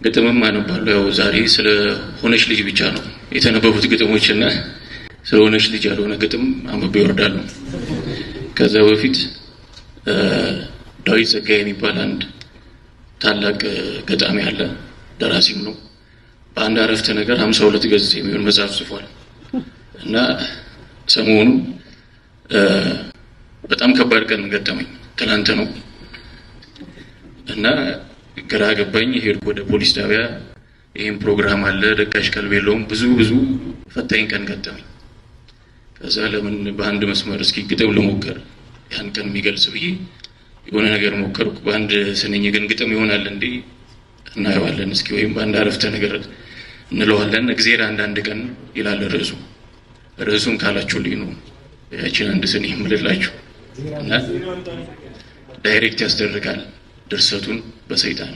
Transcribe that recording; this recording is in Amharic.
ግጥምም አነባለሁ። ያው ዛሬ ስለ ሆነች ልጅ ብቻ ነው የተነበቡት ግጥሞችና ስለ ሆነች ልጅ ያልሆነ ግጥም አንብቤ ይወርዳሉ። ከዛ በፊት ዳዊት ጸጋዬ የሚባል አንድ ታላቅ ገጣሚ አለ፣ ደራሲም ነው። በአንድ አረፍተ ነገር 52 ገጽ የሚሆን መጽሐፍ ጽፏል እና ሰሞኑ በጣም ከባድ ቀን ገጠመኝ። ትናንት ነው እና ግራ ገባኝ። ሄድኩ ወደ ፖሊስ ጣቢያ። ይሄን ፕሮግራም አለ፣ ደቃሽ ቀልብ የለውም። ብዙ ፈታኝ ቀን ገጠመኝ። ከዛ ለምን በአንድ መስመር እስኪ ግጥም ልሞክር ያን ቀን የሚገልጽ ብዬ የሆነ ነገር ሞከርኩ። በአንድ ስንኝ ግን ግጥም ይሆናል እንዴ? እናየዋለን እስኪ፣ ወይም በአንድ አረፍተ ነገር እንለዋለን። እግዚአብሔር አንዳንድ ቀን ይላል ርዕሱ። ርዕሱን ካላችሁልኝ ነው ያችን አንድ ስንኝ የምልላችሁ እና ዳይሬክት ያስደርጋል ድርሰቱን በሰይጣን